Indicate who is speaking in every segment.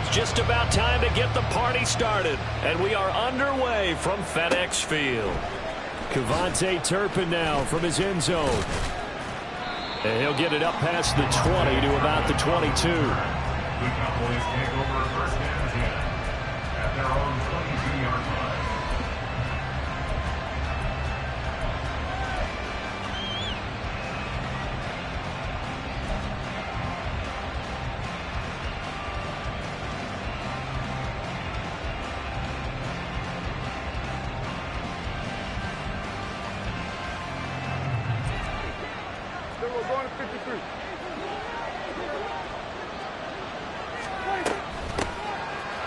Speaker 1: It's just about time to get the party started. And we are underway from FedEx Field. Cavante Turpin now from his end zone. And he'll get it up past the 20 to about the 22.
Speaker 2: The Cowboys take over first and 10 at their own 22-yard line.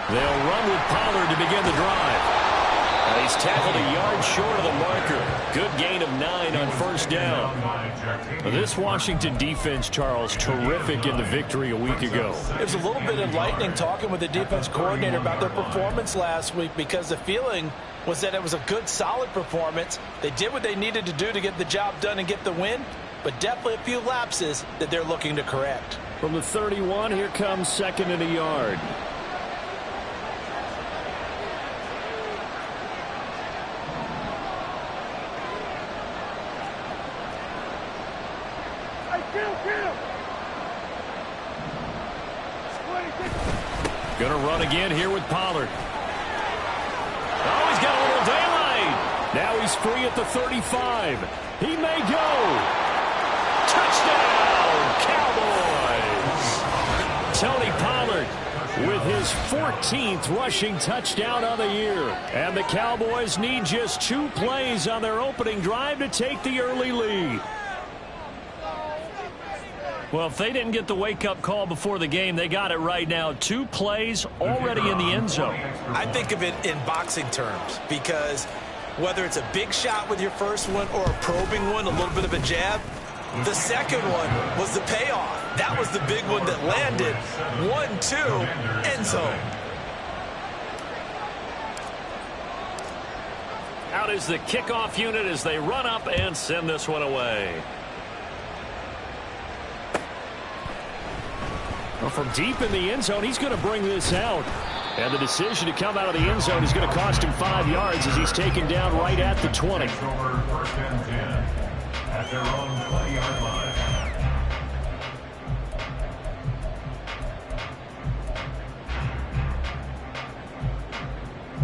Speaker 1: They'll run with Pollard to begin the drive. And he's tackled a yard short of the marker. Good gain of 9 on first down. This Washington defense, Charles, terrific in the victory a week ago.
Speaker 3: It was a little bit enlightening talking with the defense coordinator about their performance last week, because the feeling was that it was a good, solid performance. They did what they needed to do to get the job done and get the win, but definitely a few lapses that they're looking to correct.
Speaker 1: From the 31, here comes 2nd and a yard. Going to run again here with Pollard. Oh, he's got a little daylight. Now he's free at the 35. He may go. Touchdown, Cowboys. Tony Pollard with his 14th rushing touchdown of the year. And the Cowboys need just 2 plays on their opening drive to take the early lead. Well, if they didn't get the wake-up call before the game, they got it right now. 2 plays already in the end zone.
Speaker 3: I think of it in boxing terms, because whether it's a big shot with your first one or a probing one, a little bit of a jab, the second one was the payoff. That was the big one that landed. 1-2, end zone.
Speaker 1: Out is the kickoff unit as they run up and send this one away. Well, from deep in the end zone, he's going to bring this out. And the decision to come out of the end zone is going to cost him 5 yards as he's taken down right at the 20.
Speaker 2: First and 10 at their own 20-yard line.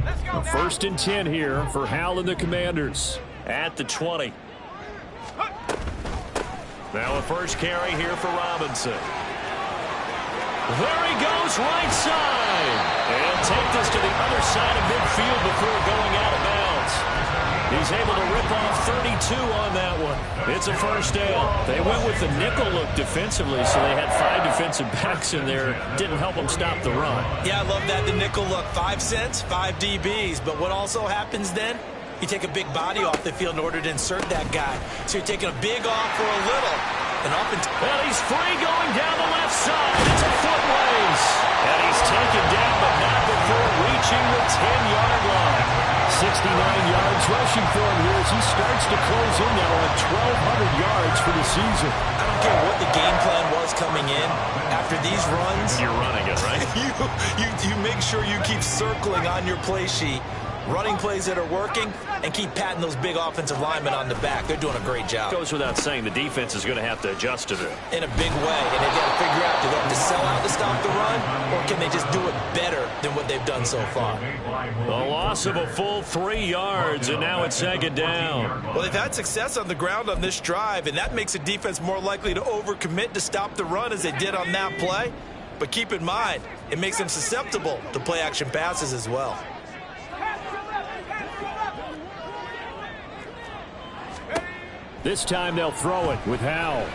Speaker 1: Let's go. First and 10 here for Hal and the Commanders at the 20. Now a first carry here for Robinson. There he goes, right side. And take this to the other side of midfield before going out of bounds. He's able to rip off 32 on that one. It's a first down. They went with the nickel look defensively, so they had 5 defensive backs in there. Didn't help them stop the run.
Speaker 3: Yeah, I love that, the nickel look. 5 cents, 5 DBs. But what also happens then? You take a big body off the field in order to insert that guy. So you're taking a big off for a little.
Speaker 1: Well, he's free going down the left side. It's a foot race. And he's taken down, but not before reaching the 10-yard line. 69 yards rushing for him here as he starts to close in now on 1,200 yards for the season.
Speaker 3: I don't care what the game plan was coming in. After these runs,
Speaker 1: you're running it, right?
Speaker 3: you make sure you keep circling on your play sheet, running plays that are working, and keep patting those big offensive linemen on the back. They're doing a great job.
Speaker 1: Goes without saying the defense is going to have to adjust to it.
Speaker 3: In a big way, and they've got to figure out, do they have to sell out to stop the run, or can they just do it better than what they've done so far?
Speaker 1: A loss of a full 3 yards, and now it's 2nd down.
Speaker 3: Well, they've had success on the ground on this drive, and that makes the defense more likely to overcommit to stop the run as they did on that play. But keep in mind, it makes them susceptible to play-action passes as well.
Speaker 1: This time they'll throw it with Howell.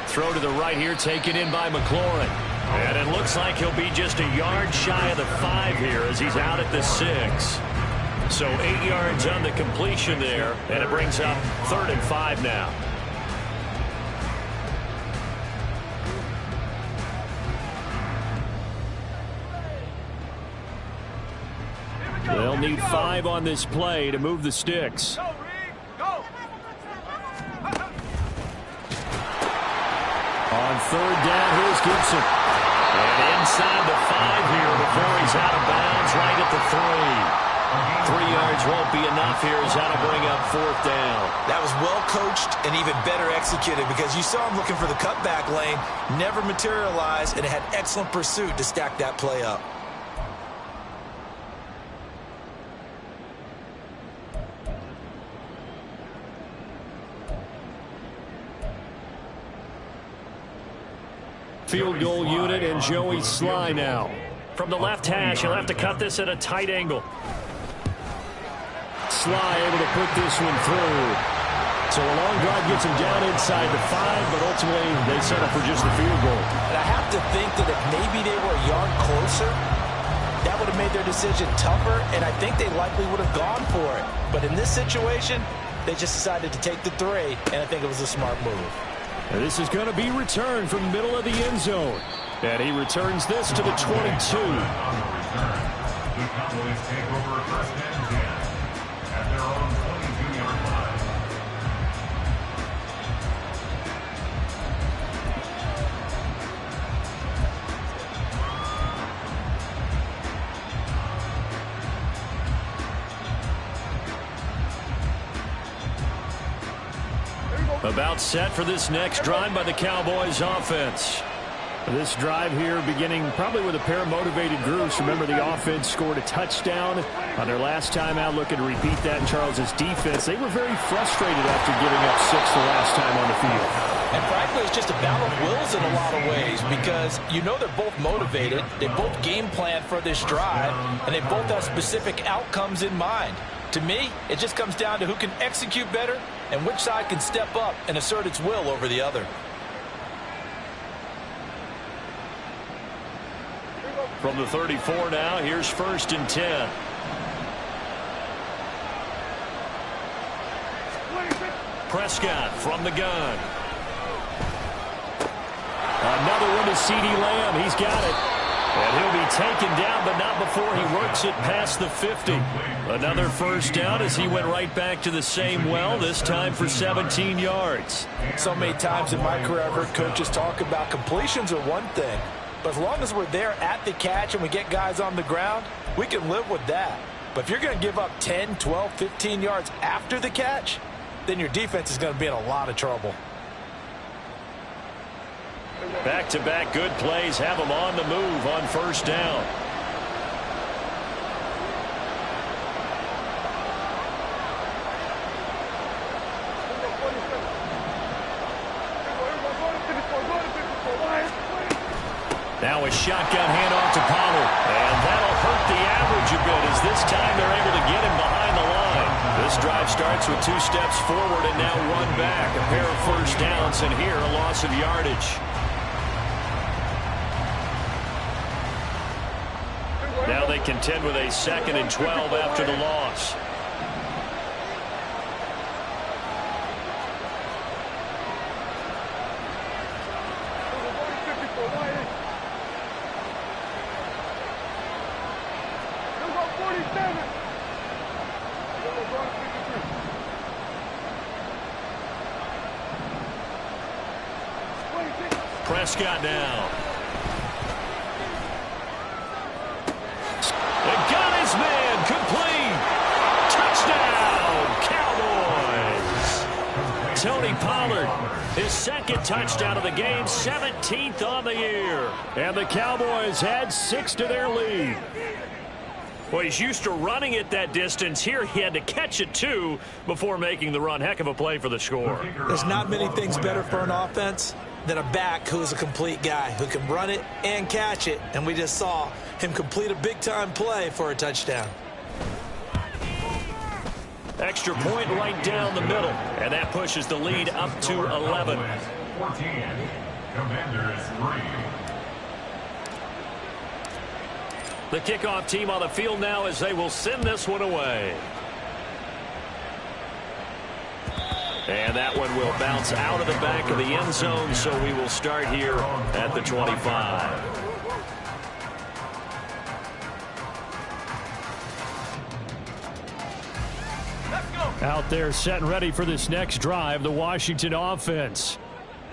Speaker 1: Throw to the right here, taken in by McLaurin. And it looks like he'll be just a yard shy of the 5 here as he's out at the 6. So 8 yards on the completion there, and it brings up 3rd and 5 now. They'll need 5 on this play to move the sticks. On 3rd down, here's Gibson. And inside the 5 here before he's out of bounds right at the 3. 3 yards won't be enough here as that'll bring up 4th down.
Speaker 3: That was well coached and even better executed because you saw him looking for the cutback lane, never materialized, and had excellent pursuit to stack that play up.
Speaker 1: Field goal unit and Joey Sly now. From the left hash, he'll have to cut this at a tight angle. Sly able to put this one through. So a long drive gets him down inside the 5, but ultimately they settle for just the field goal.
Speaker 3: And I have to think that if maybe they were a yard closer, that would have made their decision tougher, and I think they likely would have gone for it. But in this situation, they just decided to take the 3, and I think it was a smart move.
Speaker 1: And this is going to be returned from the middle of the end zone. And he returns this to the 22.
Speaker 2: The Cowboys take over 1st and 10 at their own 22-yard line.
Speaker 1: About set for this next drive by the Cowboys offense. This drive here beginning probably with a pair of motivated groups. Remember, the offense scored a touchdown on their last time out. Looking to repeat that in Charles's defense. They were very frustrated after giving up 6 the last time on the field.
Speaker 3: And frankly, it's just a battle of wills in a lot of ways because you know they're both motivated. They both game plan for this drive, and they both have specific outcomes in mind. To me, it just comes down to who can execute better and which side can step up and assert its will over the other.
Speaker 1: From the 34 now, here's 1st and 10. Prescott from the gun. Another one to CeeDee Lamb. He's got it. And he'll be taken down, but not before he works it past the 50. Another 1st down as he went right back to the same well, this time for 17 yards.
Speaker 3: So many times in my career I've heard coaches talk about completions are one thing, but as long as we're there at the catch and we get guys on the ground, we can live with that. But if you're going to give up 10, 12, 15 yards after the catch, then your defense is going to be in a lot of trouble.
Speaker 1: Back-to-back good plays have them on the move on 1st down. Now a shotgun handoff to Pollard. And that'll hurt the average a bit as this time they're able to get him behind the line. This drive starts with 2 steps forward and now 1 back. A pair of 1st downs, and here a loss of yardage. Now they contend with a 2nd and 12 after the loss. Prescott now. They got his man complete. Touchdown, Cowboys. Tony Pollard, his 2nd touchdown of the game, 17th on the year. And the Cowboys had 6 to their lead. Well, he's used to running it that distance. Here he had to catch it, too, before making the run. Heck of a play for the score.
Speaker 3: There's not many things better for an offense than a back who is a complete guy, who can run it and catch it. And we just saw him complete a big-time play for a touchdown.
Speaker 1: Extra point right down the middle. And that pushes the lead up to 11.
Speaker 2: 14, Commanders 3.
Speaker 1: The kickoff team on the field now as they will send this one away. And that one will bounce out of the back of the end zone, so we will start here at the 25. Out there set and ready for this next drive, the Washington offense.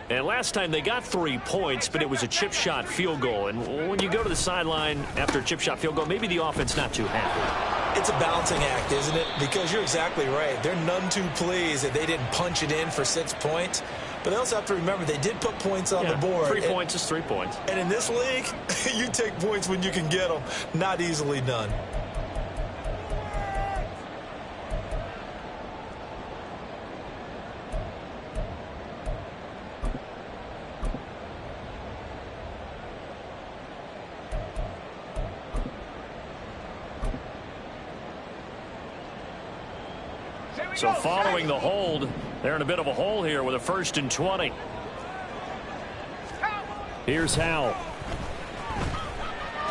Speaker 1: And last time they got 3 points, but it was a chip shot field goal. And when you go to the sideline after a chip shot field goal, maybe the offense not too happy.
Speaker 3: It's a balancing act, isn't it? Because you're exactly right. They're none too pleased that they didn't punch it in for 6 points. But they also have to remember they did put points on the board.
Speaker 1: 3 points is 3 points.
Speaker 3: And in this league, you take points when you can get them. Not easily done.
Speaker 1: So following the hold, they're in a bit of a hole here with a 1st and 20. Here's Howell.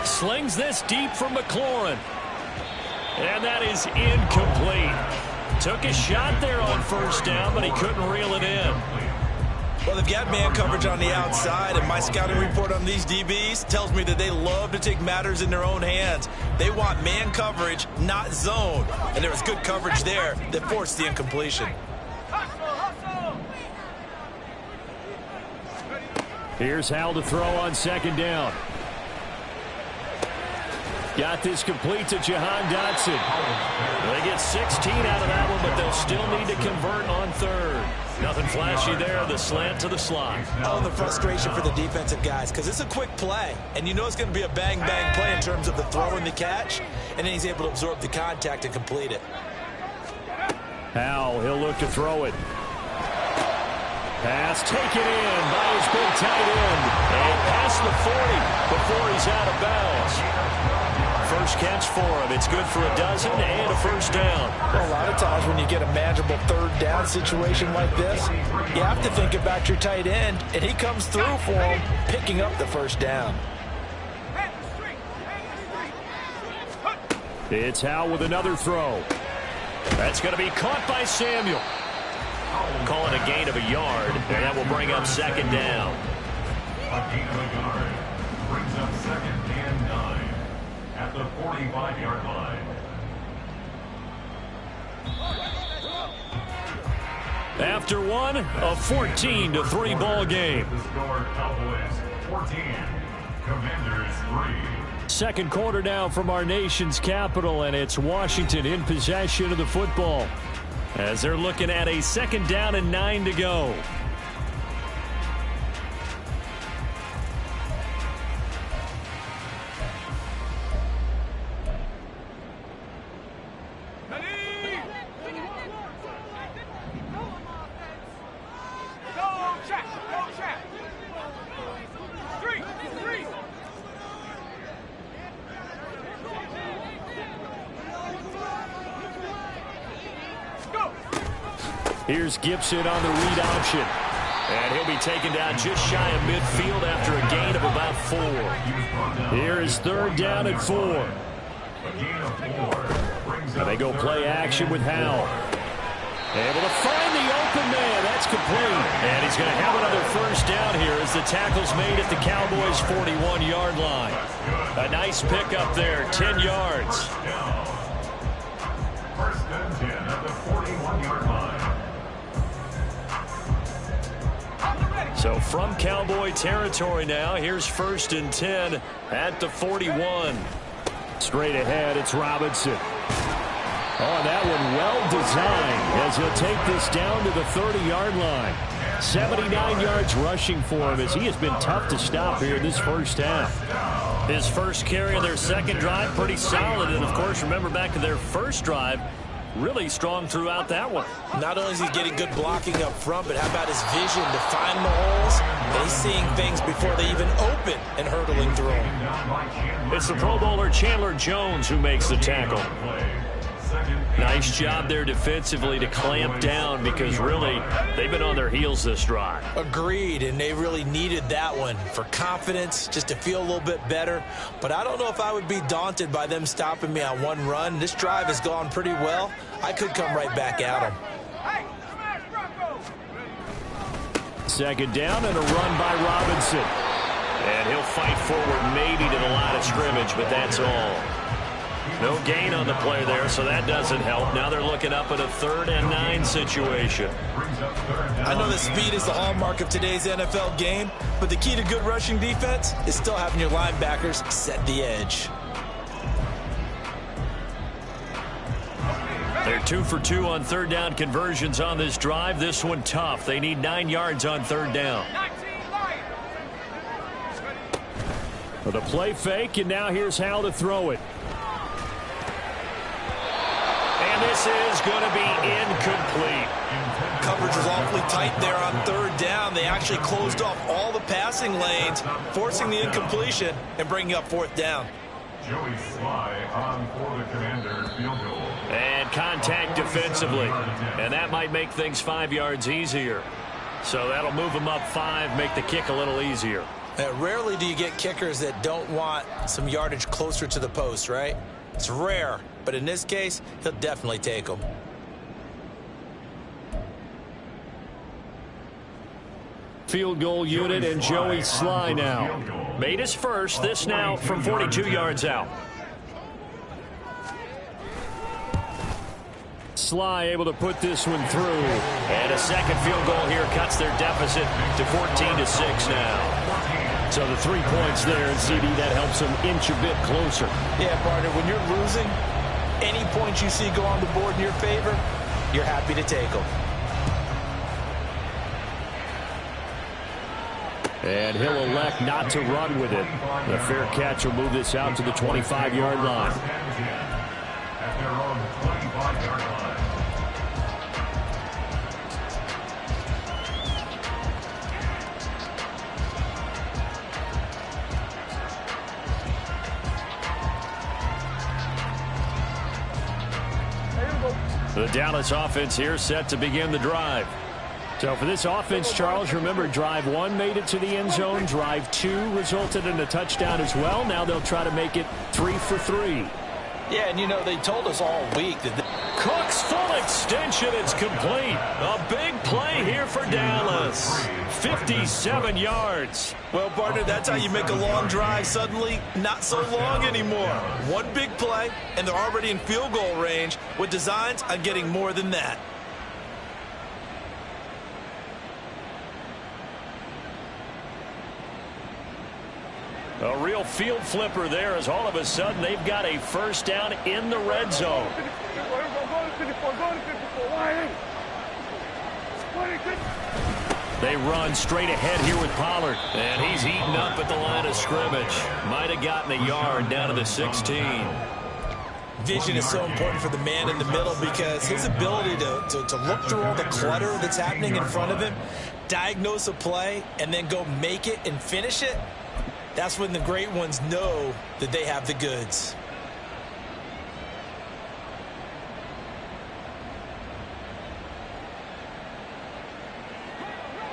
Speaker 1: Slings this deep for McLaurin. And that is incomplete. Took a shot there on 1st down, but he couldn't reel it in.
Speaker 3: Well, they've got man coverage on the outside, and my scouting report on these DBs tells me that they love to take matters in their own hands. They want man coverage, not zone. And there was good coverage there that forced the incompletion.
Speaker 1: Here's Howell to throw on 2nd down. Got this complete to Jahan Dotson. They get 16 out of that one, but they'll still need to convert on 3rd. Nothing flashy there. The slant to the slot.
Speaker 3: Oh, the frustration for the defensive guys, because it's a quick play, and you know it's going to be a bang-bang play in terms of the throw and the catch, and then he's able to absorb the contact and complete it.
Speaker 1: Howell, he'll look to throw it. Pass taken in by his big tight end. And past the 40 before he's out of bounds. First catch for him. It's good for a dozen and a 1st down.
Speaker 3: Well, a lot of times when you get a manageable 3rd down situation like this, you have to think about your tight end, and he comes through for him, picking up the 1st down.
Speaker 1: It's Howell with another throw. That's going to be caught by Samuel. Calling a gain of a yard, and that will bring up 2nd down.
Speaker 2: A gain of a yard brings up 2nd and 9 at the 45-yard line.
Speaker 1: After one, a 14-3 ball game.
Speaker 2: The score, Cowboys 14, Commanders 3.
Speaker 1: Second quarter now from our nation's capital, and it's Washington in possession of the football as they're looking at a 2nd down and 9 to go. Here's Gibson on the read option. And he'll be taken down just shy of midfield after a gain of about 4. Here is 3rd down and 4. And they go play action with Howell. Able to find the open man. That's complete. And he's going to have another 1st down here as the tackle's made at the Cowboys' 41-yard line. A nice pickup there, 10 yards.
Speaker 2: 1st and 10 at the 41-yard line.
Speaker 1: So from Cowboy territory now, here's 1st and 10 at the 41. Straight ahead, it's Robinson. Oh, that one well designed as he'll take this down to the 30-yard line. 79 yards rushing for him as he has been tough to stop here this 1st half. His first carry of their 2nd drive, pretty solid. And, of course, remember back to their 1st drive, really strong throughout that one.
Speaker 3: Not only is he getting good blocking up front, but how about his vision to find the holes? And he's seeing things before they even open and hurtling through them.
Speaker 1: It's the Pro Bowler Chandler Jones who makes the tackle. Nice job there defensively to clamp down because really they've been on their heels this drive.
Speaker 3: Agreed, and they really needed that one for confidence, just to feel a little bit better. But I don't know if I would be daunted by them stopping me on one run. This drive has gone pretty well. I could come right back at them.
Speaker 1: 2nd down and a run by Robinson. And he'll fight forward maybe to the line of scrimmage, but that's all. No gain on the play there, so that doesn't help. Now they're looking up at a 3rd and 9 situation.
Speaker 3: I know that speed is the hallmark of today's NFL game, but the key to good rushing defense is still having your linebackers set the edge.
Speaker 1: They're 2 for 2 on 3rd down conversions on this drive. This one tough. They need 9 yards on 3rd down. For the play fake, and now here's how to throw it. And this is going to be incomplete.
Speaker 3: Coverage was awfully tight there on 3rd down. They actually closed off all the passing lanes, forcing the incompletion and bringing up 4th down.
Speaker 2: Joey Sly on for the Commander field goal.
Speaker 1: And contact defensively. And that might make things 5 yards easier. So that'll move them up 5, make the kick a little easier.
Speaker 3: Rarely do you get kickers that don't want some yardage closer to the post, right? It's rare, but in this case, he'll definitely take them.
Speaker 1: Field goal unit and Joey Sly now. Made his first, this now from 42 yards out. Sly able to put this one through. And a second field goal here cuts their deficit to 14-6 now. So the 3 points there, and CD, that helps them inch a bit closer.
Speaker 3: Yeah, partner, when you're losing, any points you see go on the board in your favor, you're happy to take them.
Speaker 1: And he'll elect not to run with it. The fair catch will move this out to the 25-yard line.
Speaker 2: At their own 25-yard line.
Speaker 1: The Dallas offense here set to begin the drive. So for this offense, Charles, remember drive 1 made it to the end zone. Drive 2 resulted in a touchdown as well. Now they'll try to make it 3 for 3.
Speaker 3: Yeah, and you know, they told us all week that
Speaker 1: Cook's full extension, it's complete. A big play here for Dallas. 57 yards.
Speaker 3: Well, partner, that's how you make a long drive suddenly not so long anymore. One big play, and they're already in field goal range with designs on getting more than that.
Speaker 1: A real field flipper there, as all of a sudden they've got a first down in the red zone. They run straight ahead here with Pollard. And he's eaten up at the line of scrimmage. Might have gotten a yard down to the 16.
Speaker 3: Vision is so important for the man in the middle because his ability to look through all the clutter that's happening in front of him, diagnose a play, and then go make it and finish it, that's when the great ones know that they have the goods.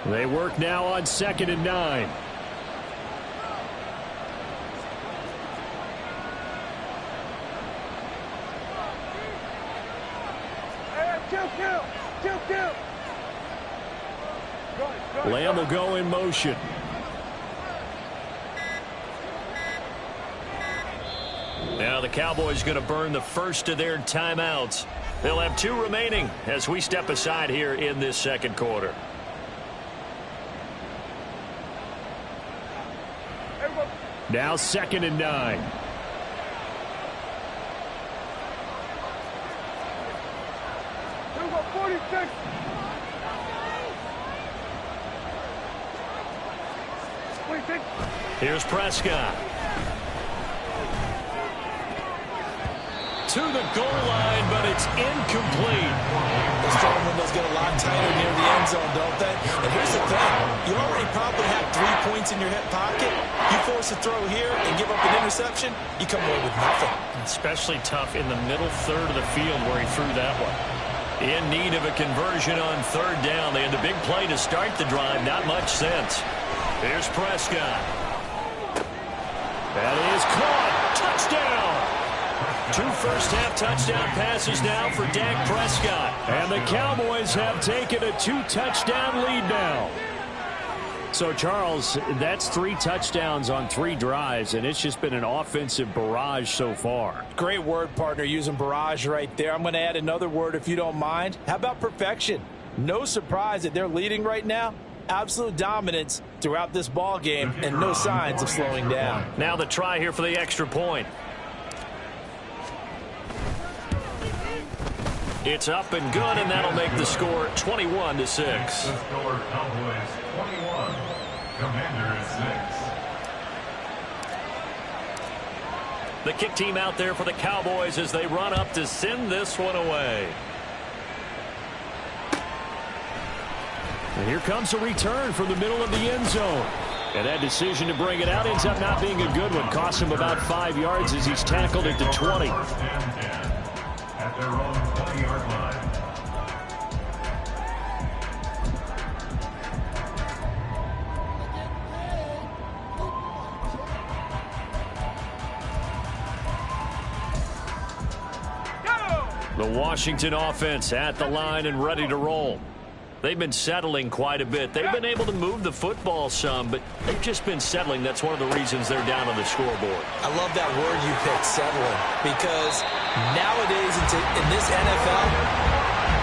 Speaker 1: They work now on 2nd and 9. Lamb will go in motion. Now the Cowboys going to burn the first of their timeouts. They'll have 2 remaining as we step aside here in this second quarter. Now 2nd and 9. Here's Prescott. To the goal line, but it's incomplete.
Speaker 3: Those throwing windows get a lot tighter near the end zone, don't they? And here's the thing. You already probably have 3 points in your hip pocket. You force a throw here and give up an interception, you come away with nothing.
Speaker 1: Especially tough in the middle third of the field where he threw that one. In need of a conversion on 3rd down. They had the big play to start the drive. Not much sense. Here's Prescott. That is caught. Touchdown. 2 first-half touchdown passes now for Dak Prescott. And the Cowboys have taken a 2-touchdown lead now. So, Charles, that's 3 touchdowns on 3 drives, and it's just been an offensive barrage so far.
Speaker 3: Great word, partner, using barrage right there. I'm going to add another word if you don't mind. How about perfection? No surprise that they're leading right now. Absolute dominance throughout this ball game and no signs of slowing down.
Speaker 1: Now the try here for the extra point. It's up and good, and that'll make the score 21-6.
Speaker 2: The score, Cowboys 21, Commanders 6.
Speaker 1: The kick team out there for the Cowboys as they run up to send this one away. And here comes a return from the middle of the end zone. And that decision to bring it out ends up not being a good one. Costs him about 5 yards as he's tackled at the 20.
Speaker 2: First and 10 at their own 20-yard line.
Speaker 1: The Washington offense at the line and ready to roll. They've been settling quite a bit. They've been able to move the football some, but they've just been settling. That's one of the reasons they're down on the scoreboard.
Speaker 3: I love that word you picked, settling, because nowadays in this NFL,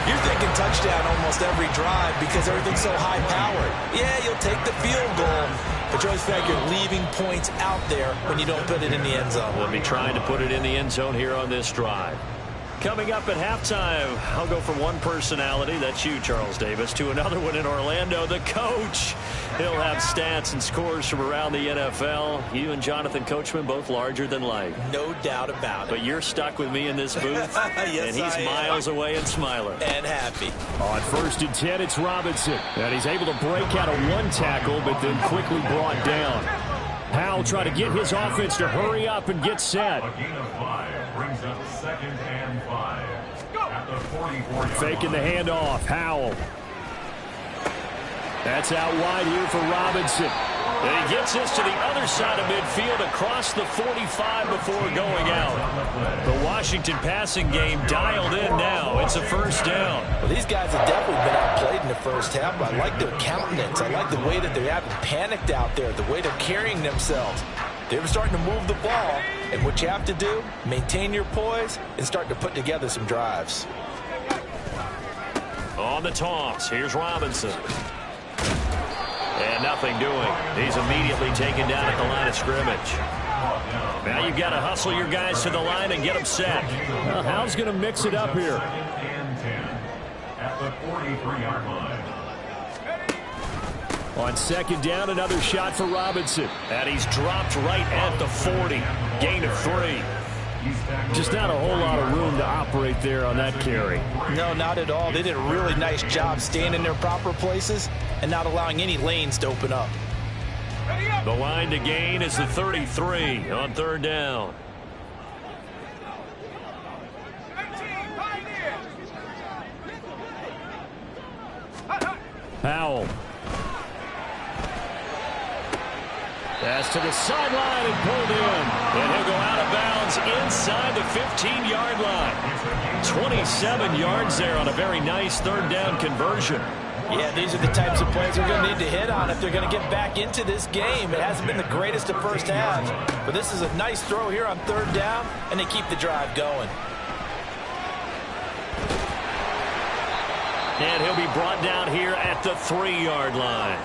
Speaker 3: you're thinking touchdown almost every drive because everything's so high-powered. Yeah, you'll take the field goal, but you always feel like you're leaving points out there when you don't put it in the end zone.
Speaker 1: We'll be trying to put it in the end zone here on this drive. Coming up at halftime, I'll go from one personality, that's you, Charles Davis, to another one in Orlando, the coach. He'll have stats and scores from around the NFL. You and Jonathan Coachman both larger than life.
Speaker 3: No doubt about it.
Speaker 1: But you're stuck with me in this booth,
Speaker 3: yes,
Speaker 1: and he's miles away and smiling.
Speaker 3: And happy.
Speaker 1: On 1st and 10, it's Robinson. And he's able to break out of one tackle, but then quickly brought down. Howell trying to get his offense to hurry up and get set.
Speaker 2: A gain of 5 brings up 2nd and 5 at the 44-yard
Speaker 1: Faking the handoff. Howell. That's out wide here for Robinson. And he gets this to the other side of midfield across the 45 before going out. The Washington passing game dialed in now. It's a first down.
Speaker 3: Well, these guys have definitely been outplayed in the first half, but I like their countenance. I like the way that they haven't panicked out there, the way they're carrying themselves. They're starting to move the ball, and what you have to do, maintain your poise and start to put together some drives.
Speaker 1: On the toss, here's Robinson. And nothing doing. He's immediately taken down at the line of scrimmage. Now you've got to hustle your guys to the line and get them set. Well, Howell's going to mix it up here.
Speaker 2: 2nd and 10 at the 43-yard line.
Speaker 1: On 2nd down, another shot for Robinson. And he's dropped right at the 40. Gain of 3. Just not a whole lot of room to operate there on that carry.
Speaker 3: No, not at all. They did a really nice job staying in their proper places and not allowing any lanes to open up.
Speaker 1: The line to gain is the 33 on 3rd down. Howell. Pass to the sideline and pulled in. And he'll go out of bounds inside the 15-yard line. 27 yards there on a very nice 3rd down conversion.
Speaker 3: Yeah, these are the types of plays they're going to need to hit on if they're going to get back into this game. It hasn't been the greatest of first halves, but this is a nice throw here on 3rd down, and they keep the drive going.
Speaker 1: And he'll be brought down here at the 3-yard line.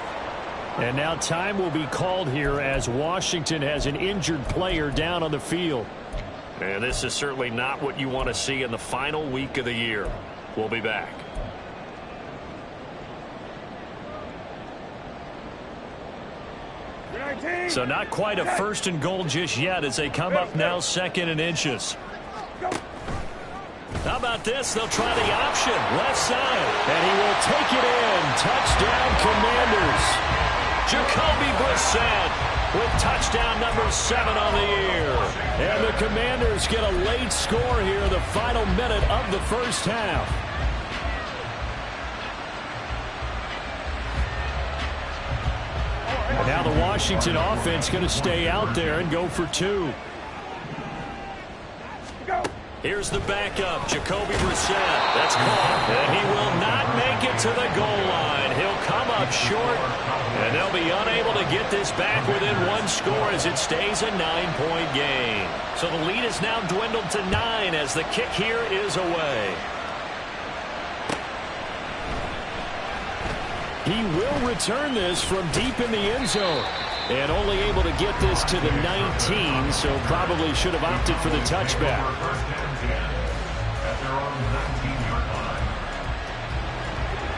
Speaker 1: And now time will be called here as Washington has an injured player down on the field. And this is certainly not what you want to see in the final week of the year. We'll be back. So not quite a 1st and goal just yet as they come up now 2nd and inches. How about this? They'll try the option. Left side. And he will take it in. Touchdown, Commanders. Jacoby Brissett with touchdown number 7 on the year. And the Commanders get a late score here in the final minute of the first half. And now the Washington offense going to stay out there and go for 2. Here's the backup, Jacoby Brissett. That's caught. And he will not make it to the goal line. He'll come up short, and they'll be unable to get this back within one score as it stays a 9-point game. So the lead is now dwindled to 9 as the kick here is away. He will return this from deep in the end zone. And only able to get this to the 19, so probably should have opted for the touchback.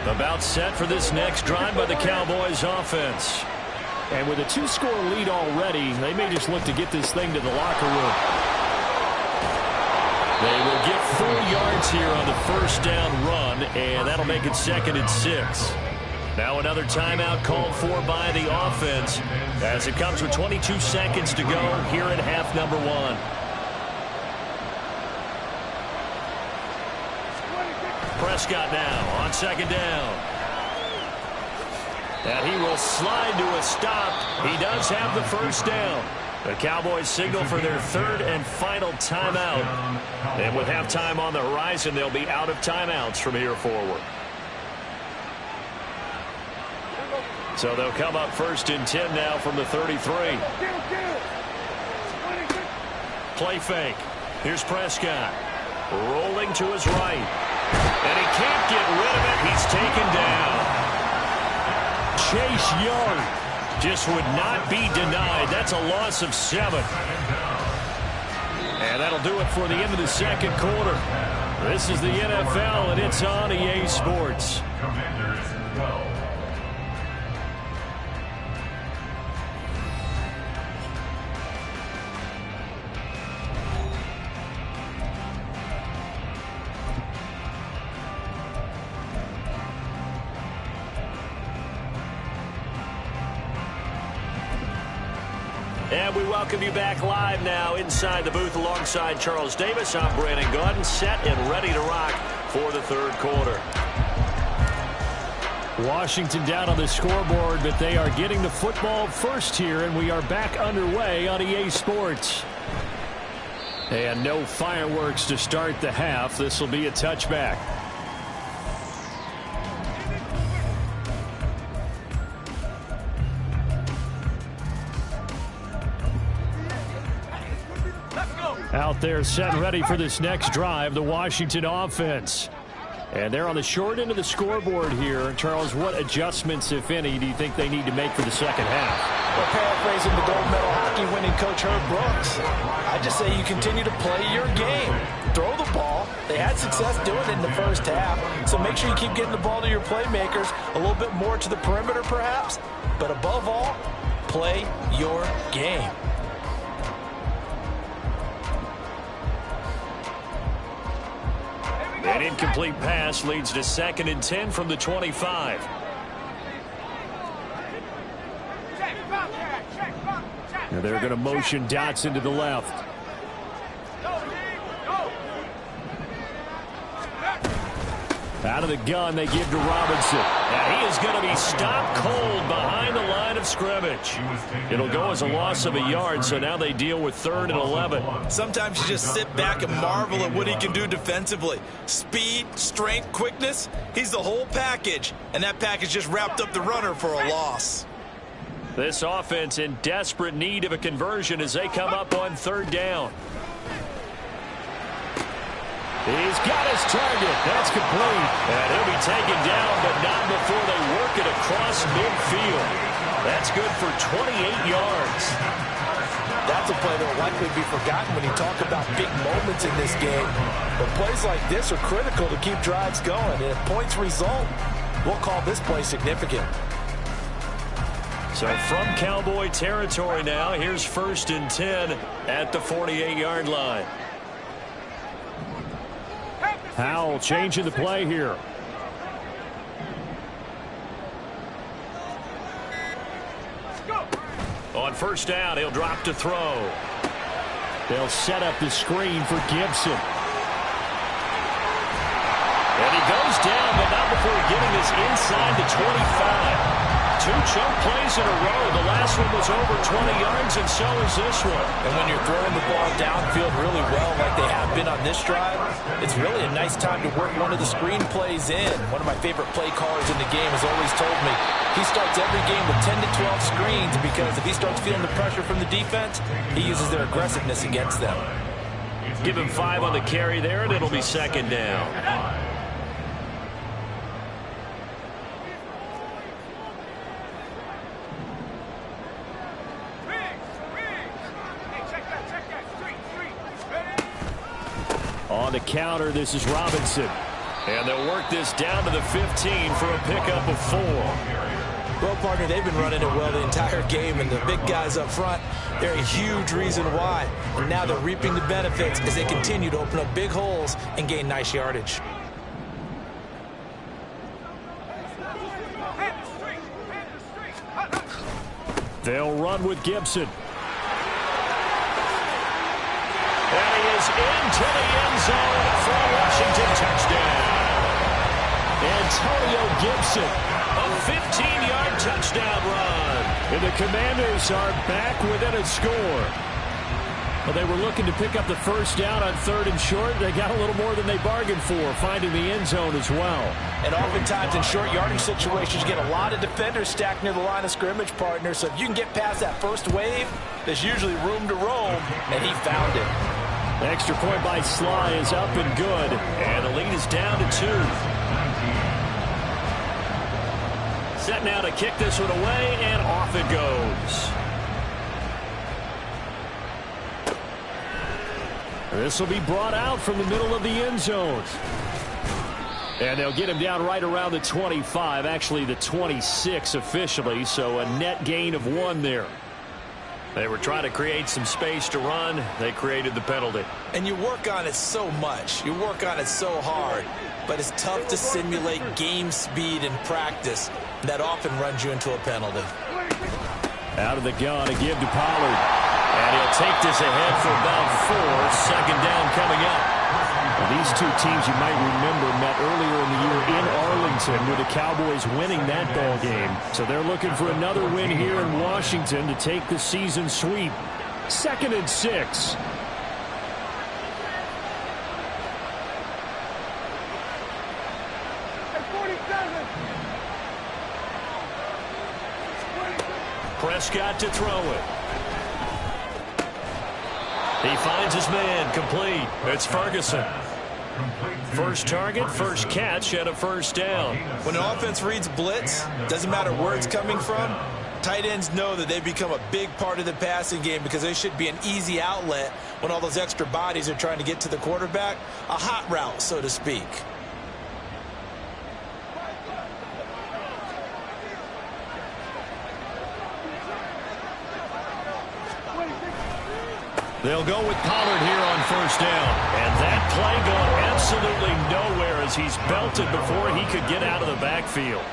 Speaker 1: About set for this next drive by the Cowboys offense. And with a 2-score lead already, they may just look to get this thing to the locker room. They will get 4 yards here on the first down run, and that'll make it 2nd and 6. Now another timeout called for by the offense as it comes with 22 seconds to go here in half number 1. Prescott now on 2nd down. And he will slide to a stop. He does have the first down. The Cowboys signal for their 3rd and final timeout. And with halftime on the horizon, they'll be out of timeouts from here forward. So they'll come up 1st and 10 now from the 33. Play fake. Here's Prescott. Rolling to his right. And he can't get rid of it. He's taken down. Chase Young just would not be denied. That's a loss of 7. And that'll do it for the end of the 2nd quarter. This is the NFL, and it's on EA Sports. And we welcome you back live now inside the booth alongside Charles Davis. I'm Brandon Gaudin, set and ready to rock for the 3rd quarter. Washington down on the scoreboard, but they are getting the football first here, and we are back underway on EA Sports. And no fireworks to start the half. This will be a touchback. Out there set and ready for this next drive, the Washington offense. And they're on the short end of the scoreboard here. Charles, what adjustments, if any, do you think they need to make for the 2nd half?
Speaker 3: Well, paraphrasing the gold medal hockey winning coach Herb Brooks, I just say you continue to play your game. Throw the ball. They had success doing it in the first half, so make sure you keep getting the ball to your playmakers, a little bit more to the perimeter perhaps, but above all, play your game.
Speaker 1: An incomplete pass leads to 2nd and 10 from the 25. And they're going to motion Dotson to the left. Out of the gun, they give to Robinson. And he is going to be stopped cold behind the line of scrimmage. It'll go as a loss of a yard, so now they deal with 3rd and 11.
Speaker 3: Sometimes you just sit back and marvel at what he can do defensively. Speed, strength, quickness, he's the whole package. And that package just wrapped up the runner for a loss.
Speaker 1: This offense in desperate need of a conversion as they come up on 3rd down. He's got his target. That's complete. And he'll be taken down, but not before they work it across midfield. That's good for 28 yards.
Speaker 4: That's a play that will likely be forgotten when you talk about big moments in this game. But plays like this are critical to keep drives going. And if points result, we'll call this play significant.
Speaker 1: So from Cowboy territory now, here's 1st and 10 at the 48-yard line. Howell changing the play here. On 1st down, he'll drop to throw. They'll set up the screen for Gibson. And he goes down, but not before getting this inside the 25. 2 choke plays in a row. The last one was over 20 yards, and so is this one.
Speaker 4: And when you're throwing the ball downfield really well like they have been on this drive, it's really a nice time to work one of the screen plays in. One of my favorite play callers in the game has always told me he starts every game with 10 to 12 screens because if he starts feeling the pressure from the defense, he uses their aggressiveness against them.
Speaker 1: Give him 5 on the carry there, and it'll be second down. On the counter, this is Robinson. And they'll work this down to the 15 for a pickup of 4.
Speaker 3: Well, partner, they've been running it well the entire game, and the big guys up front, they're a huge reason why. And now they're reaping the benefits as they continue to open up big holes and gain nice yardage.
Speaker 1: They'll run with Gibson. And he is into the end zone for Washington. Touchdown. Antonio Gibson, a 15-yard touchdown run. And the Commanders are back within a score. Well, they were looking to pick up the first down on 3rd and short. They got a little more than they bargained for, finding the end zone as well.
Speaker 4: And oftentimes in short yardage situations, you get a lot of defenders stacked near the line of scrimmage, partner. So if you can get past that first wave, there's usually room to roam, and he found it.
Speaker 1: Extra point by Sly is up and good, and the lead is down to 2. Set now to kick this one away, and off it goes. This will be brought out from the middle of the end zone. And they'll get him down right around the 25, actually the 26 officially, so a net gain of 1 there. They were trying to create some space to run. They created the penalty.
Speaker 3: And you work on it so much. You work on it so hard. But it's tough to simulate game speed in practice. That often runs you into a penalty.
Speaker 1: Out of the gun, a give to Pollard. And he'll take this ahead for about 4. Second down coming up. Well, these two teams, you might remember, met earlier in the year in Arlington with the Cowboys winning that ball game. So they're looking for another win here in Washington to take the season sweep. 2nd and 6. Prescott to throw it. He finds his man, complete. It's Ferguson. First target, first catch, and a first down.
Speaker 3: When an offense reads blitz, doesn't matter where it's coming from, tight ends know that they've become a big part of the passing game because they should be an easy outlet when all those extra bodies are trying to get to the quarterback. A hot route, so to speak.
Speaker 1: They'll go with Pollard here on first down. And that play going absolutely nowhere as he's belted before he could get out of the backfield.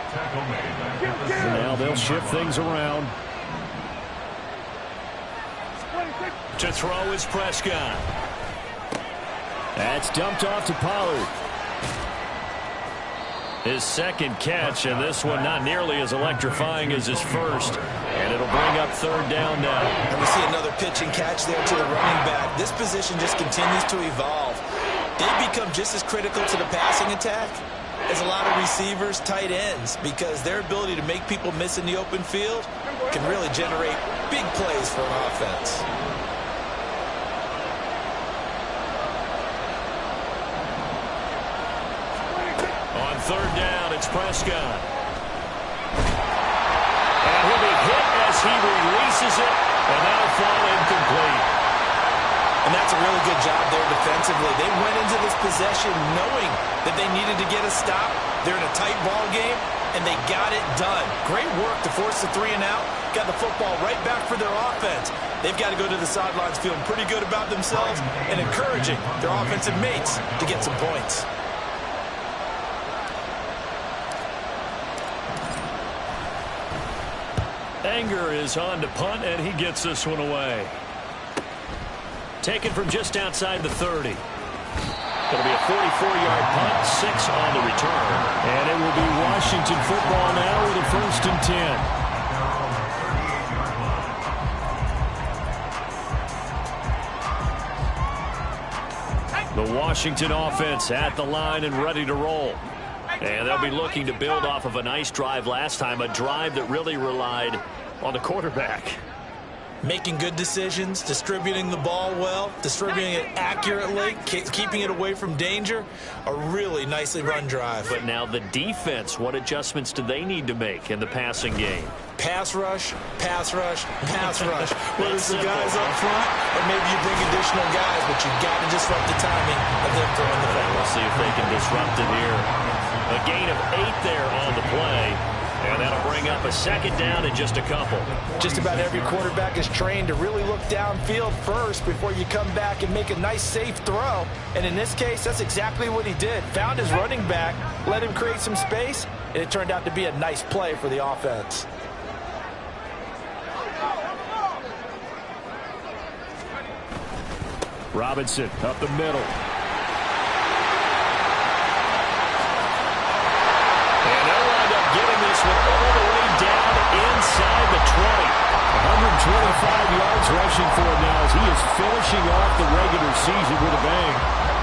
Speaker 1: And now they'll shift things around. To throw is Prescott. That's dumped off to Pollard. His second catch, and this one not nearly as electrifying as his first. And it'll bring up 3rd down now.
Speaker 3: And we see another pitch and catch there to the running back. This position just continues to evolve. They become just as critical to the passing attack as a lot of receivers, tight ends, because their ability to make people miss in the open field can really generate big plays for an offense.
Speaker 1: On 3rd down, it's Prescott. And he'll be hit as he releases it, and that'll fall incomplete.
Speaker 3: And that's a really good job there defensively. They went into this possession knowing that they needed to get a stop. They're in a tight ball game, and they got it done. Great work to force the 3 and out. Got the football right back for their offense. They've got to go to the sidelines feeling pretty good about themselves and encouraging their offensive mates to get some points.
Speaker 1: Anger is on to punt, and he gets this one away. Taken from just outside the 30. It'll be a 44-yard punt, 6 on the return. And it will be Washington football now with a 1st and 10. The Washington offense at the line and ready to roll. And they'll be looking to build off of a nice drive last time, a drive that really relied on the quarterback.
Speaker 3: Making good decisions, distributing the ball well, distributing it accurately, keeping it away from danger. A really nicely run drive.
Speaker 1: But now the defense, what adjustments do they need to make in the passing game?
Speaker 3: Pass rush, pass rush, pass rush. Whether it's the guys up front or maybe you bring additional guys, but you've got to disrupt the timing of them throwing the ball.
Speaker 1: We'll see if they can disrupt it here. A gain of 8 there on the play. And that'll bring up a 2nd down in just a couple.
Speaker 4: Just about every quarterback is trained to really look downfield first before you come back and make a nice, safe throw. And in this case, that's exactly what he did. Found his running back, let him create some space, and it turned out to be a nice play for the offense.
Speaker 1: Robinson up the middle. All the way down inside the 20. 125 yards rushing for him now as he is finishing off the regular season with a bang.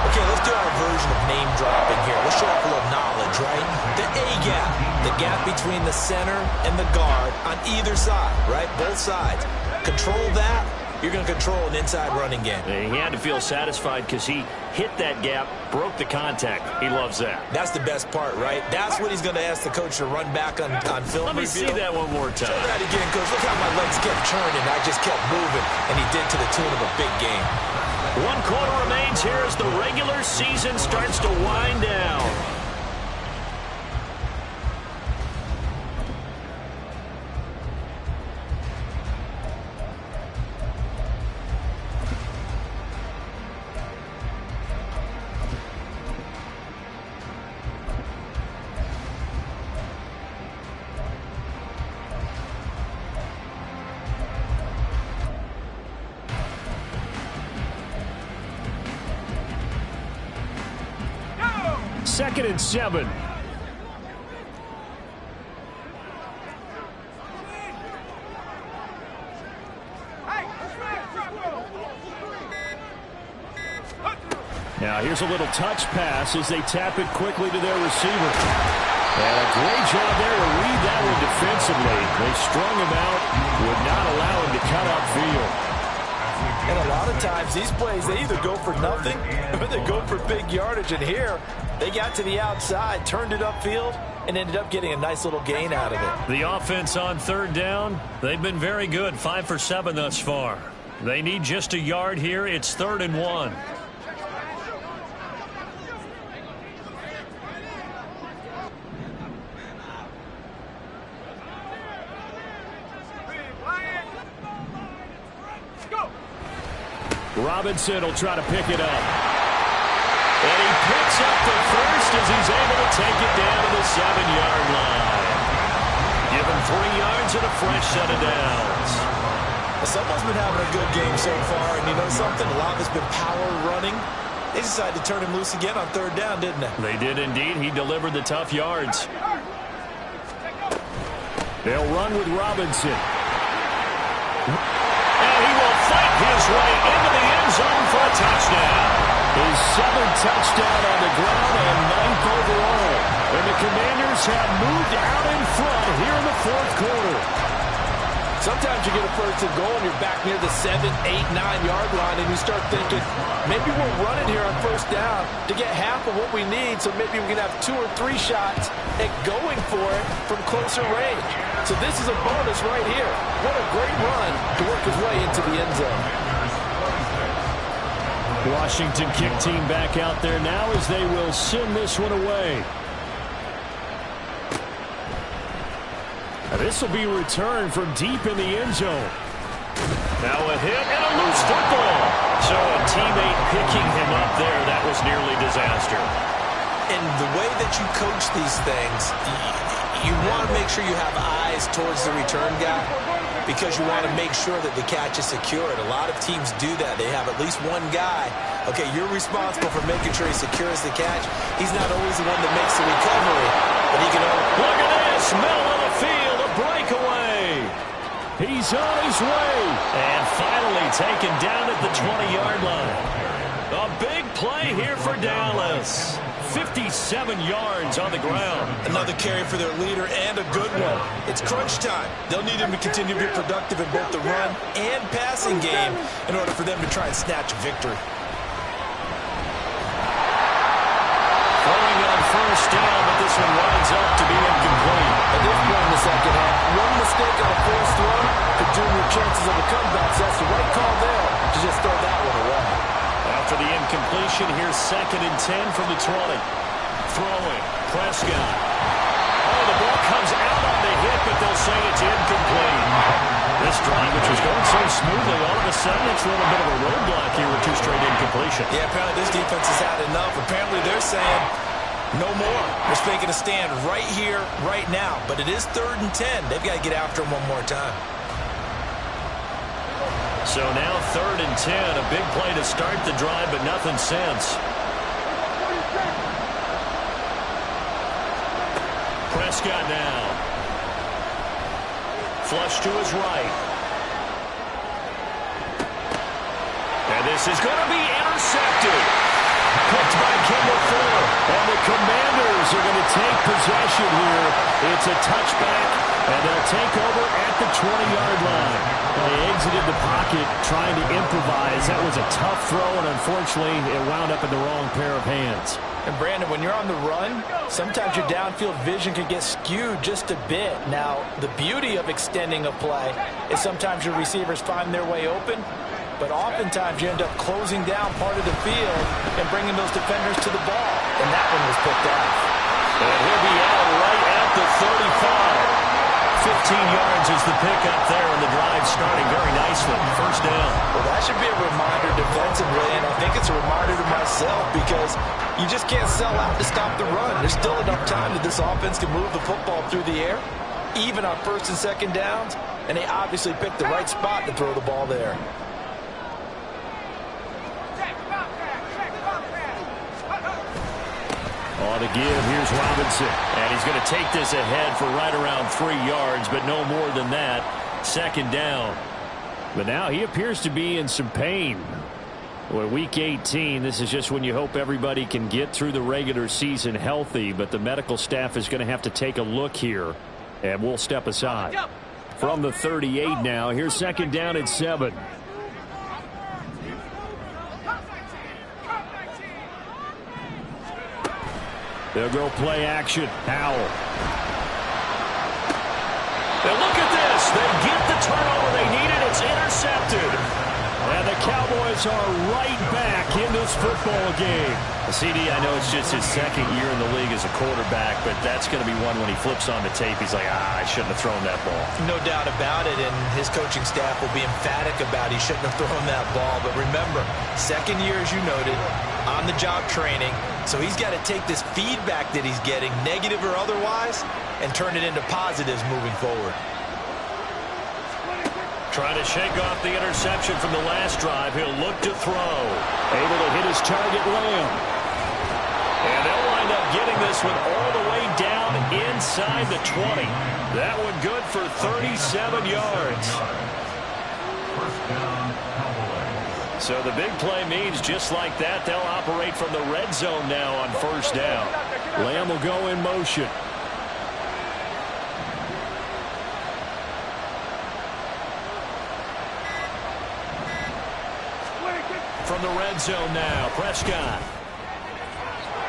Speaker 3: Okay, let's do our version of name dropping here. Let's show off a little knowledge, right? The A-gap, the gap between the center and the guard on either side, right? Both sides. Control that. You're going to control an inside running game.
Speaker 1: He had to feel satisfied because he hit that gap, broke the contact. He loves that.
Speaker 3: That's the best part, right? That's what he's going to ask the coach to run back on film.
Speaker 1: Let me see that one more time.
Speaker 3: Show that again, Coach. Look how my legs kept churning. I just kept moving, and he did to the tune of a big game.
Speaker 1: 1 quarter remains here as the regular season starts to wind down. Second and 7. Now here's a little touch pass as they tap it quickly to their receiver. And a great job there to read that one defensively. They strung him out, would not allow him to cut upfield.
Speaker 4: And a lot of times, these plays, they either go for nothing or they go for big yardage. And here, they got to the outside, turned it upfield, and ended up getting a nice little gain out of it.
Speaker 1: The offense on 3rd down, they've been very good, 5 for 7 thus far. They need just a yard here. It's 3rd and 1. Robinson will try to pick it up. And he picks up the first as he's able to take it down to the 7-yard line. Give him 3 yards and a fresh set of downs.
Speaker 3: Someone's been having a good game so far, and you know something? A lot of it's been power running. They decided to turn him loose again on 3rd down, didn't they?
Speaker 1: They did indeed. He delivered the tough yards. They'll run with Robinson. And he will fight his way into the end zone for a touchdown. His 7th touchdown on the ground and 9th overall. And the Commanders have moved out in front here in the 4th quarter.
Speaker 4: Sometimes you get a 1st and goal and you're back near the 7, 8, 9-yard line and you start thinking, maybe we're running here on 1st down to get half of what we need, so maybe we can have 2 or 3 shots at going for it from closer range. So this is a bonus right here. What a great run to work his way into the end zone.
Speaker 1: Washington kick team back out there now as they will send this one away. This will be returned from deep in the end zone. Now a hit and a loose football. So a teammate picking him up there, that was nearly disaster.
Speaker 3: And the way that you coach these things, you want to make sure you have eyes towards the return guy. because you want to make sure that the catch is secured. A lot of teams do that. They have at least one guy. Okay, you're responsible for making sure he secures the catch. He's not always the one that makes the recovery, but he can only...
Speaker 1: Look at this, middle of the field, a breakaway. He's on his way. And finally taken down at the 20-yard line. A big play here for Dallas. 57 yards on the ground.
Speaker 3: Another carry for their leader and a good one. It's crunch time. They'll need him to continue to be productive in both the run and passing game in order for them to try and snatch a victory.
Speaker 1: Throwing on first down, but this one winds up to be incomplete.
Speaker 4: At this point in the second half, one mistake on a forced throw could doom your chances of a comeback. So that's the right call there to just throw that one away.
Speaker 1: After the incompletion, here's 2nd and 10 from the 20. Throwing, Prescott. Oh, the ball comes out on the hit, but they'll say it's incomplete. This drive, which was going so smoothly, all of a sudden it's a little bit of a roadblock here with 2 straight incompletions.
Speaker 3: Yeah, apparently this defense has had enough. Apparently they're saying no more. They're making a stand right here, right now. But it is 3rd and 10. They've got to get after him one more time.
Speaker 1: So now 3rd and 10, a big play to start the drive, but nothing since. Prescott now. Flush to his right. And this is going to be intercepted. Picked by Kimball Fuller. And the Commanders are going to take possession here. It's a touchback, and they'll take over at the 20-yard line. They exited the pocket trying to improvise. That was a tough throw, and unfortunately, it wound up in the wrong pair of hands.
Speaker 4: And Brandon, when you're on the run, sometimes your downfield vision can get skewed just a bit. Now, the beauty of extending a play is sometimes your receivers find their way open, but oftentimes you end up closing down part of the field and bringing those defenders to the ball. And that one was picked off.
Speaker 1: And he'll be out right at the 35. 15 yards is the pickup there, and the drive starting very nicely. First down.
Speaker 3: Well, that should be a reminder defensively, and I think it's a reminder to myself because you just can't sell out to stop the run. There's still enough time that this offense can move the football through the air, even on 1st and 2nd downs, and they obviously picked the right spot to throw the ball there.
Speaker 1: On to give, here's Robinson. And he's going to take this ahead for right around 3 yards, but no more than that. 2nd down. But now he appears to be in some pain. Well, week 18, this is just when you hope everybody can get through the regular season healthy, but the medical staff is going to have to take a look here, and we'll step aside. From the 38 now, here's 2nd down at 7. They'll go play action. Howell. Now look at this. They get the turnover they needed. It's intercepted. And the Cowboys are right back in this football game. CD, I know it's just his 2nd year in the league as a quarterback, but that's going to be one when he flips on the tape. He's like, I shouldn't have thrown that ball.
Speaker 3: No doubt about it, and his coaching staff will be emphatic about he shouldn't have thrown that ball. But remember, 2nd year, as you noted, on-the-job training. So he's got to take this feedback that he's getting, negative or otherwise, and turn it into positives moving forward.
Speaker 1: Trying to shake off the interception from the last drive. He'll look to throw. Able to hit his target, Lamb. And they'll wind up getting this one all the way down inside the 20. That one good for 37 yards. So the big play means just like that, they'll operate from the red zone now on 1st down. Lamb will go in motion. From the red zone now, Prescott.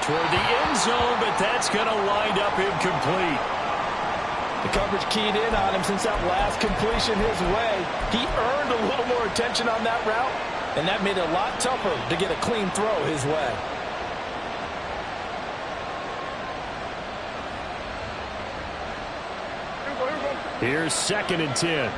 Speaker 1: Toward the end zone, but that's going to wind up incomplete.
Speaker 4: The coverage keyed in on him since that last completion his way. He earned a little more attention on that route, and that made it a lot tougher to get a clean throw his way.
Speaker 1: Here's 2nd and 10.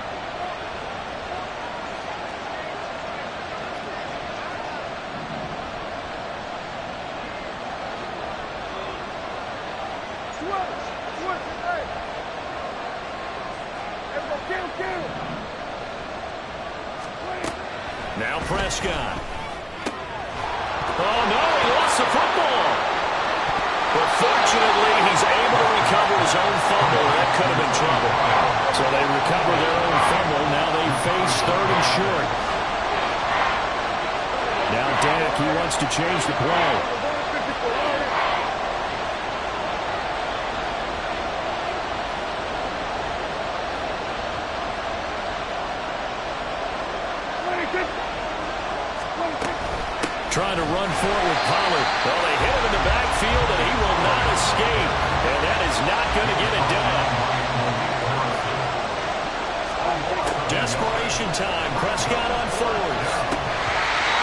Speaker 1: Now Prescott. Oh, no, he lost the football. But fortunately, he's able to recover his own fumble. That could have been trouble. So they recover their own fumble. Now they face 3rd and short. Now Dak, he wants to change the play. Trying to run forward with Pollard. Well, they hit him in the backfield, and he will not escape. And that is not going to get it done. Desperation time. Prescott on 4th.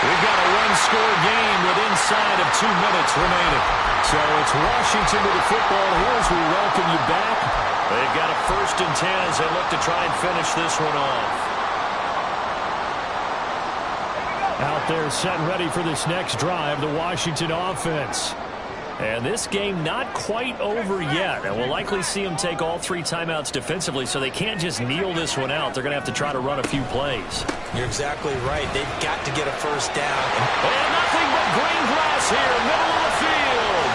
Speaker 1: We've got a one-score game with inside of 2 minutes remaining. So it's Washington with the football here as we welcome you back. They've got a 1st and 10 as they look to try and finish this one off. Out there set and ready for this next drive, the Washington offense. And this game not quite over yet. And we'll likely see them take all 3 timeouts defensively, so they can't just kneel this one out. They're going to have to try to run a few plays.
Speaker 3: You're exactly right. They've got to get a 1st down.
Speaker 1: And nothing but green grass here, middle of the field.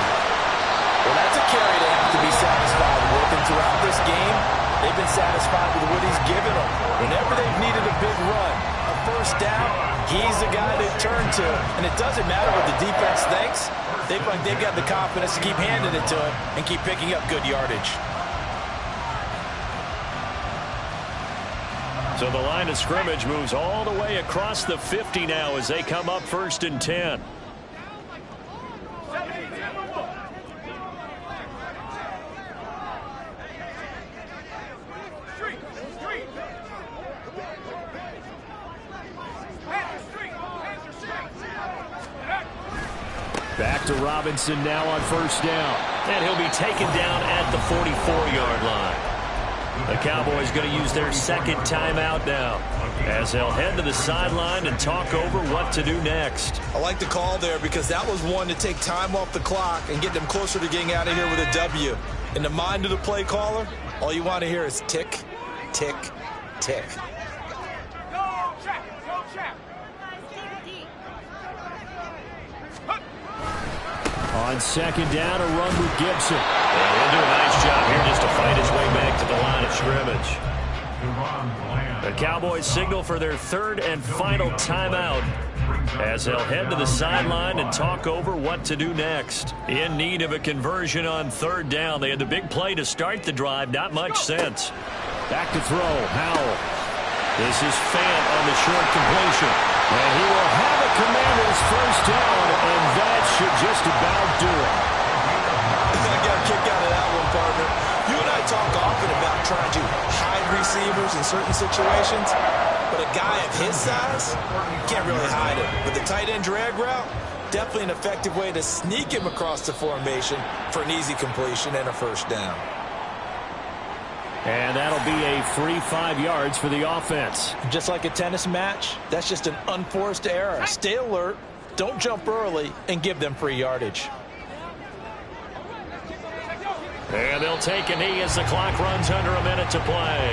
Speaker 4: Well, that's a carry they have to be satisfied with. And throughout this game, they've been satisfied with what he's given them. Whenever they've needed a big run, a 1st down, he's the guy they turn to. And it doesn't matter what the defense thinks. They've got the confidence to keep handing it to him and keep picking up good yardage.
Speaker 1: So the line of scrimmage moves all the way across the 50 now as they come up 1st and 10. Back to Robinson now on 1st down. And he'll be taken down at the 44-yard line. The Cowboys going to use their 2nd timeout now as they'll head to the sideline and talk over what to do next.
Speaker 3: I like the call there because that was one to take time off the clock and get them closer to getting out of here with a W. In the mind of the play caller, all you want to hear is tick, tick, tick.
Speaker 1: On 2nd down, a run with Gibson. And he'll do a nice job here just to fight his way back to the line of scrimmage. The Cowboys signal for their 3rd and final timeout as they'll head to the sideline and talk over what to do next. In need of a conversion on 3rd down. They had the big play to start the drive. Not much sense. Back to throw. Howell. This is Fant on the short completion. And he will have a Commanders 1st down, and that should just about do it.
Speaker 3: I got a kick out of that one, partner. You and I talk often about trying to hide receivers in certain situations, but a guy of his size can't really hide him. But the tight end drag route, definitely an effective way to sneak him across the formation for an easy completion and a 1st down.
Speaker 1: And that'll be a free 5 yards for the offense.
Speaker 3: Just like a tennis match, that's just an unforced error. Stay alert, don't jump early, and give them free yardage.
Speaker 1: And they'll take a knee as the clock runs under a minute to play.